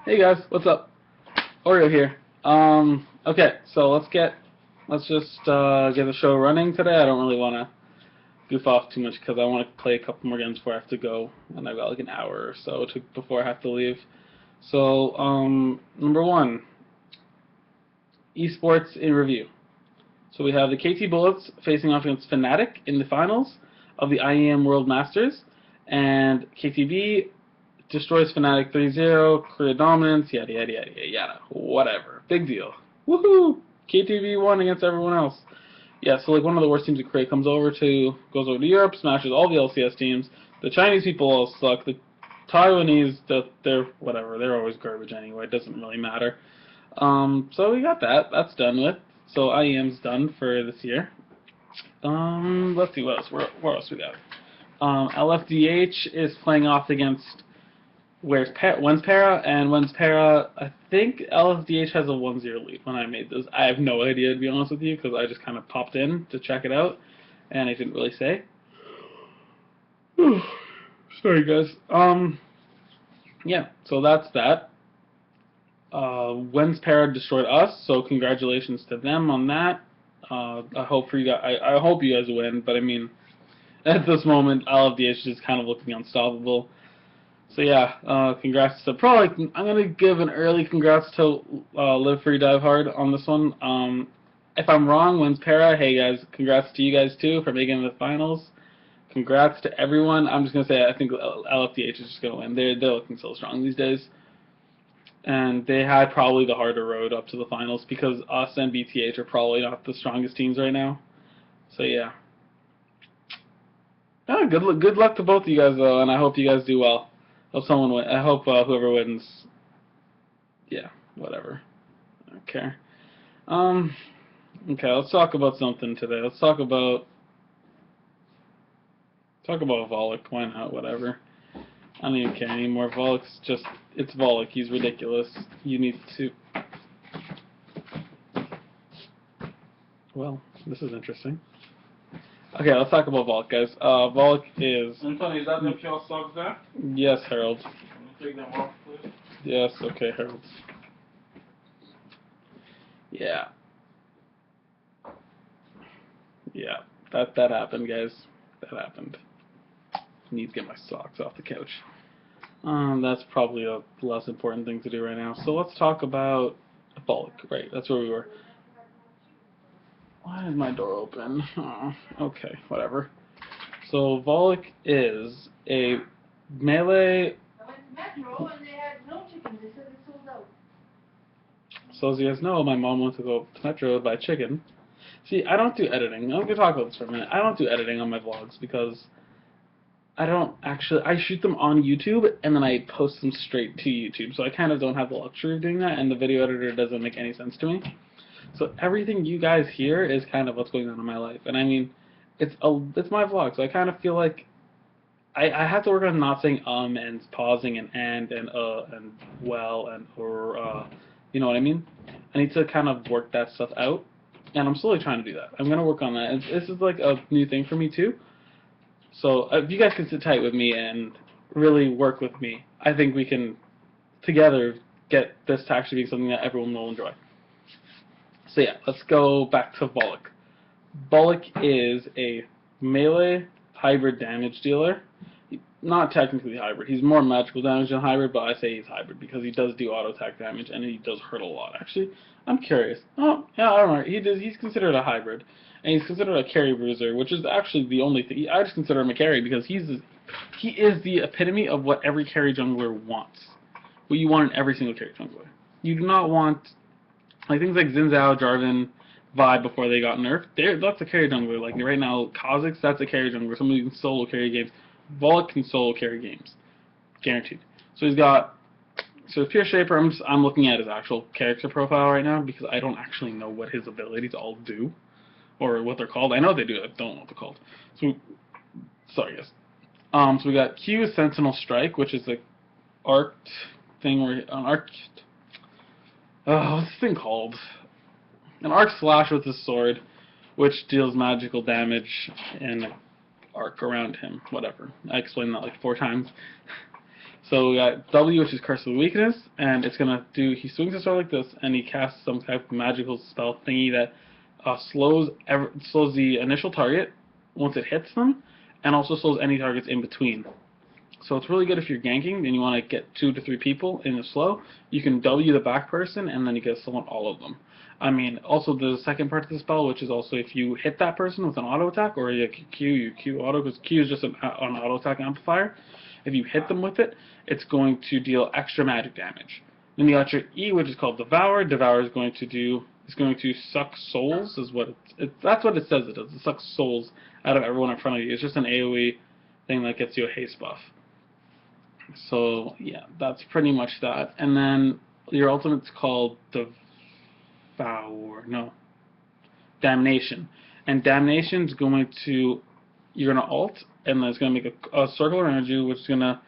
Hey guys, what's up? Oreo here. Okay, so let's just get the show running today. I don't really want to goof off too much because I want to play a couple more games before I have to go, and I've got like an hour or so before I have to leave. So, number one, esports in review. So we have the KT Bullets facing off against Fnatic in the finals of the IEM World Masters, and KTB destroys Fnatic 3-0, clear dominance, yada yada yada yada, whatever. Big deal. Woohoo! KTB won against everyone else. Yeah, so like one of the worst teams at Korea goes over to Europe, smashes all the LCS teams. The Chinese people all suck. The Taiwanese, they're whatever. They're always garbage anyway. It doesn't really matter. So we got that. That's done with. So IEM's done for this year. Let's see what else. Where else we got? LFDH is playing off against Wenspera, and Wenspera, I think LFDH has a 1-0 lead when I made this. I have no idea, to be honest with you, because I just kind of popped in to check it out, and I didn't really say. Sorry, guys. Yeah, so that's that. Wenspera destroyed us, so congratulations to them on that. I hope for you guys. I hope you guys win, but I mean, at this moment, LFDH is kind of looking unstoppable. So yeah, congrats to probably. I'm gonna give an early congrats to Live Free Dive Hard on this one. If I'm wrong, Wenspera, hey guys, congrats to you guys too for making the finals. Congrats to everyone. I'm just gonna say I think LFDH is just gonna win. They're looking so strong these days, and they had probably the harder road up to the finals because us and BTH are probably not the strongest teams right now. So yeah. Good luck to both of you guys though, and I hope you guys do well. Hope someone win. I hope whoever wins. Yeah, whatever. I don't care. Okay, let's talk about something today. Let's talk about Voluc. Why not? Whatever. I don't even care anymore. Volic's just it's Voluc. He's ridiculous. You need to. Well, this is interesting. Okay, let's talk about Voluc, guys. Voluc is. Anthony, is that the pure socks there? Yes, Harold. Can you take them off, please? Yes, okay, Harold. Yeah. Yeah, that happened, guys. That happened. I need to get my socks off the couch. That's probably a less important thing to do right now. So let's talk about Voluc. Right, that's where we were. Why is my door open? Oh, okay, whatever. So Voluc is a melee. I went to Metro and they had no chicken. They said it sold out. So as you guys know, my mom went to go to Metro to buy chicken. See, I don't do editing. I'm gonna talk about this for a minute. I don't do editing on my vlogs because I don't actually. I shoot them on YouTube and then I post them straight to YouTube. So I kind of don't have the luxury of doing that, and the video editor doesn't make any sense to me. So everything you guys hear is kind of what's going on in my life, and I mean, it's my vlog, so I kind of feel like I have to work on not saying and pausing and well and or you know what I mean. I need to kind of work that stuff out, and I'm slowly trying to do that. I'm gonna work on that. And this is like a new thing for me too. So if you guys can sit tight with me and really work with me, I think we can together get this to actually be something that everyone will enjoy. So yeah, let's go back to Voluc. Voluc is a melee hybrid damage dealer. Not technically hybrid. He's more magical damage than hybrid, but I say he's hybrid because he does do auto attack damage and he does hurt a lot. Actually, I'm curious. Oh yeah, I don't know. He's considered a hybrid, and he's considered a carry bruiser, which is actually the only thing. I just consider him a carry because he is the epitome of what every carry jungler wants. What you want in every single carry jungler. You do not want like things like Xin Zhao, Jarvan, Vibe before they got nerfed. That's a carry jungler. Like right now, Kha'Zix, that's a carry jungler. Somebody who can solo carry games. Voluc can solo carry games, guaranteed. So he's got. So Pure Shaper, I'm looking at his actual character profile right now because I don't actually know what his abilities all do, or what they're called. I know they do. I don't know what they're called. So sorry guys. So we got Q Sentinel Strike, which is the arced thing where an arc. What's this thing called? An arc slash with his sword, which deals magical damage and arc around him. Whatever. I explained that like 4 times. So we got W, which is Curse of Weakness, and it's gonna do. He swings his sword like this, and he casts some type of magical spell thingy that slows the initial target once it hits them, and also slows any targets in between. So it's really good if you're ganking and you want to get 2 to 3 people in a slow. You can W the back person, and then you can summon all of them. I mean, also the second part of the spell, which is also if you hit that person with an auto attack, or you Q auto, because Q is just an auto attack amplifier. If you hit them with it, it's going to deal extra magic damage. Then you got your E, which is called Devour. Devour is going to suck souls, is what that's what it says it does. It sucks souls out of everyone in front of you. It's just an AoE thing that gets you a haste buff. So yeah, that's pretty much that. And then your ultimate's called Damnation. And Damnation's going to, you're going to ult, and then it's going to make a circle around you, which is going to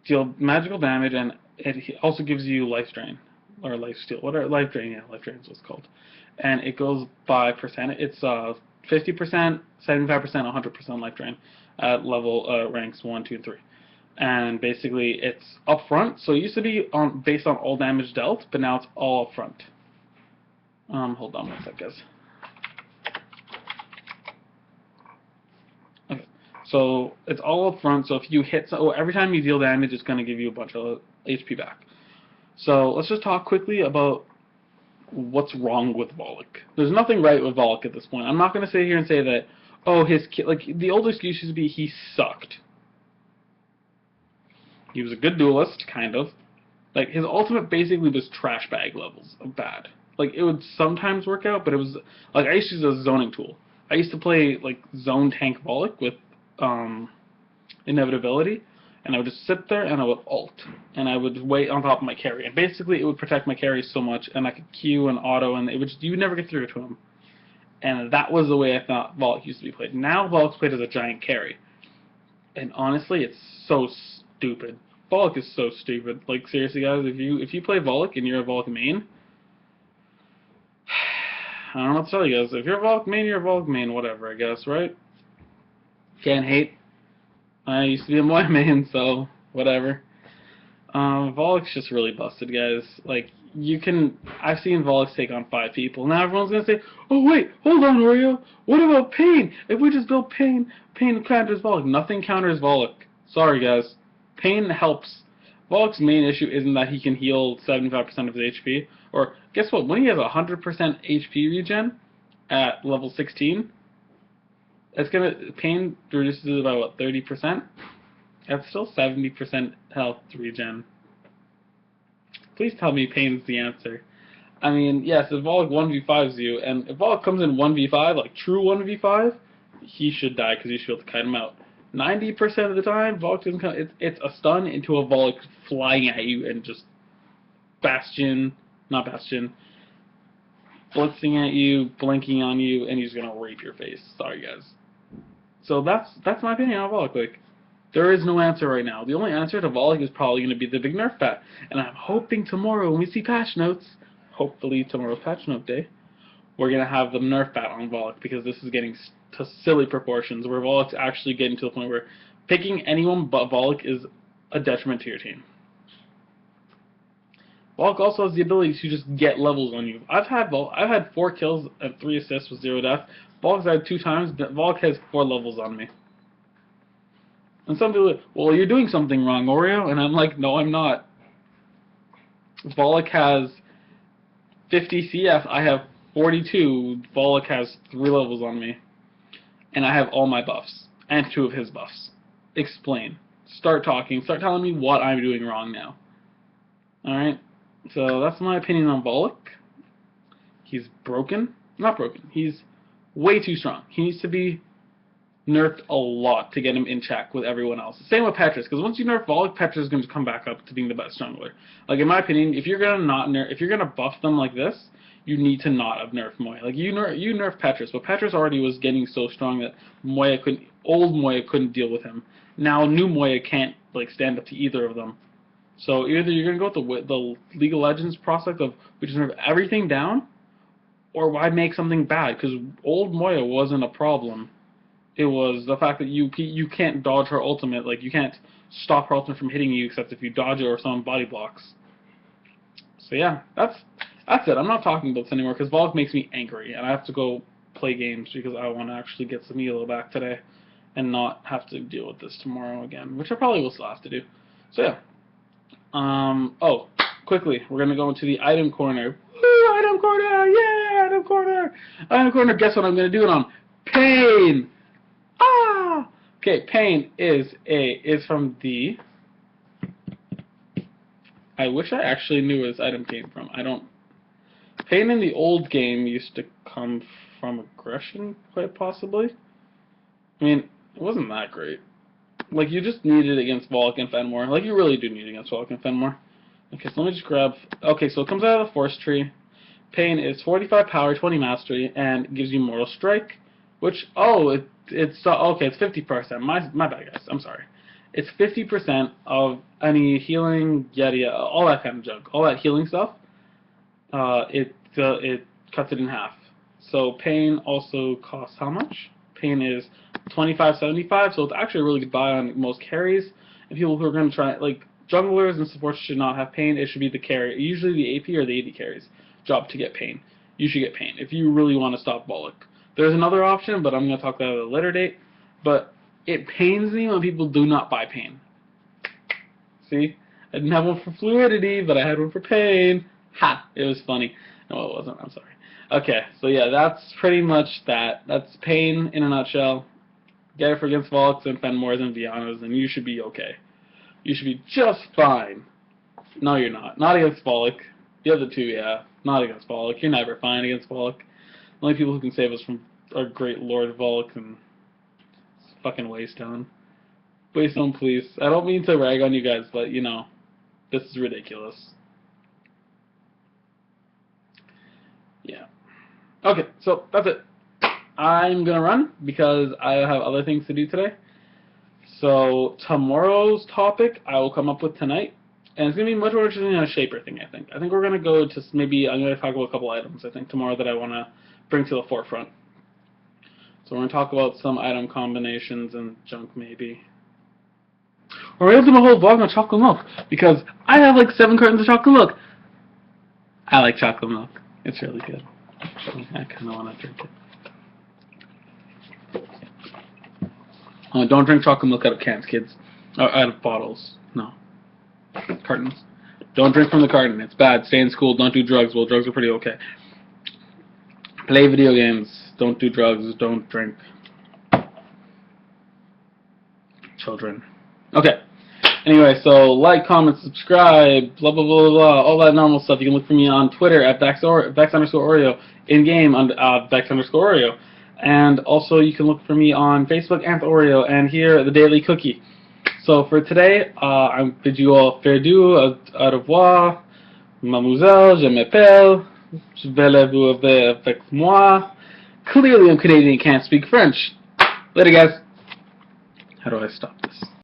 deal magical damage, and it also gives you life drain, or life steal, whatever, life drain is what it's called. And it goes by percent. It's 50%, 75%, 100% life drain at level ranks 1, 2, 3. And basically it's up front, so it used to be based on all damage dealt, but now it's all up front. Hold on one sec, guys. Okay, so it's all up front, so if you hit, every time you deal damage, it's going to give you a bunch of HP back. So let's just talk quickly about what's wrong with Voluc. There's nothing right with Voluc at this point. I'm not going to sit here and say that, oh, the old excuse used to be he sucked. He was a good duelist, kind of. Like, his ultimate basically was trash bag levels of bad. Like, it would sometimes work out, but it was, like, I used to use it as a zoning tool. I used to play, like, zone tank Voluc with, inevitability, and I would just sit there and I would ult, and I would wait on top of my carry, and basically it would protect my carry so much, and I could Q and auto, and you would never get through to him. And that was the way I thought Voluc used to be played. Now Voluc's played as a giant carry. And honestly, it's so stupid. Voluc is so stupid. Like, seriously, guys, if you play Voluc and you're a Voluc main, I don't know what to tell you guys. If you're a Voluc main, you're a Voluc main, whatever, I guess, right? Can't hate. I used to be a Moy main, so whatever. Volic's just really busted, guys. Like, I've seen Voluc take on 5 people. Now everyone's gonna say, oh wait, hold on, Oreo. What about Pain? If we just build Pain counters Voluc. Nothing counters Voluc. Sorry, guys. Pain helps. Volic's main issue isn't that he can heal 75% of his HP. Or, guess what? When he has 100% HP regen at level 16, Pain reduces it by, what, 30%? That's still 70% health regen. Please tell me Pain's the answer. I mean, yes, if Voluc 1v5s you, and if Voluc comes in 1v5, like true 1v5, he should die because you should be able to kite him out. 90% of the time, Voluc doesn't come. It's a stun into a Voluc flying at you and just blitzing at you, blinking on you, and he's gonna rape your face. Sorry, guys. So that's my opinion on Voluc. Like, there is no answer right now. The only answer to Voluc is probably going to be the big nerf bat. And I'm hoping tomorrow when we see patch notes, hopefully tomorrow's patch note day, we're going to have the nerf bat on Voluc, because this is getting to silly proportions where Volic's actually getting to the point where picking anyone but Voluc is a detriment to your team. Voluc also has the ability to just get levels on you. I've had 4 kills and 3 assists with 0 death. Volic's had 2 times, but Voluc has 4 levels on me. And some people are like, well, you're doing something wrong, Oreo. And I'm like, no, I'm not. Voluc has 50 CF. I have 42. Voluc has 3 levels on me. And I have all my buffs. And 2 of his buffs. Explain. Start talking. Start telling me what I'm doing wrong now. Alright? So that's my opinion on Voluc. He's broken. Not broken. He's way too strong. He needs to be nerfed a lot to get him in check with everyone else. Same with Petrus, because once you nerf Voluc, Petrus is going to come back up to being the best jungler. Like, in my opinion, if you're gonna buff them like this, you need to not have nerfed Moya. Like, you nerf Petrus, but Petrus already was getting so strong that old Moya couldn't deal with him. Now new Moya can't like stand up to either of them. So either you're gonna go with the League of Legends prospect of we just nerf everything down, or why make something bad? Because old Moya wasn't a problem. It was the fact that you can't dodge her ultimate, like you can't stop Harleton from hitting you, except if you dodge it or someone body blocks. So yeah, that's it. I'm not talking about this anymore because Voluc makes me angry, and I have to go play games because I want to actually get some elo back today and not have to deal with this tomorrow again, which I probably will still have to do. So yeah. Oh, quickly, we're gonna go into the item corner. Woo, item corner! Yeah, item corner! Item corner. Guess what I'm gonna do it on? Pain. Ah. Okay, pain is from the. I wish I actually knew where this item came from. I don't. Pain in the old game used to come from aggression, quite possibly. I mean, it wasn't that great. Like, you just need it against Voluc and Fenmore. Like, you really do need it against Voluc and Fenmore. Okay, so let me just grab... Okay, so it comes out of the Force Tree. Pain is 45 power, 20 mastery, and gives you Mortal Strike, which... Oh, it's... Okay, it's 50%. My bad, guys. I'm sorry. It's 50% of any healing, yada, all that kind of junk. All that healing stuff. It cuts it in half. So Pain also costs how much? Pain is 25.75, so it's actually a really good buy on most carries. And people who are going to try, like, junglers and supports should not have Pain. It should be the carry, usually the AP or the AD carries job to get Pain. You should get Pain if you really want to stop Voluc. There's another option, but I'm going to talk about it at a later date. But it pains me when people do not buy Pain. See? I didn't have one for Fluidity, but I had one for Pain. Ha! It was funny. No, it wasn't. I'm sorry. Okay, so yeah, that's pretty much that. That's Pain in a nutshell. Get it for against Volucs and Fenmores and Vianas, and you should be okay. You should be just fine. No, you're not. Not against Voluc. The other two, yeah. Not against Voluc. You're never fine against Voluc. The only people who can save us from our great Lord Voluc and fucking Waystone. Waystone, please. I don't mean to rag on you guys, but, you know, this is ridiculous. Yeah. Okay, so that's it. I'm going to run because I have other things to do today. So tomorrow's topic I will come up with tonight. And it's going to be much more interesting than a Shaper thing, I think. I think we're going to go to maybe, I'm going to talk about a couple items, I think, tomorrow that I want to bring to the forefront. So we're going to talk about some item combinations and junk, maybe. Or we're going to do a whole vlog on chocolate milk. Because I have like 7 cartons of chocolate milk. I like chocolate milk. It's really good. I kind of want to drink it. Don't drink chocolate milk out of cans, kids. Or out of bottles. No. Cartons. Don't drink from the carton. It's bad. Stay in school. Don't do drugs. Well, drugs are pretty okay. Play video games. Don't do drugs. Don't drink. Children. Okay. Anyway, so like, comment, subscribe, blah, blah, blah, blah, all that normal stuff. You can look for me on Twitter at Vex_Oreo, in-game on Vex_Oreo. And also you can look for me on Facebook and Oreo, and here at the Daily Cookie. So for today, I bid you all fair adieu, au revoir, mademoiselle, je m'appelle, je vais vous avec moi. Clearly I'm Canadian, can't speak French. Later, guys. How do I stop this?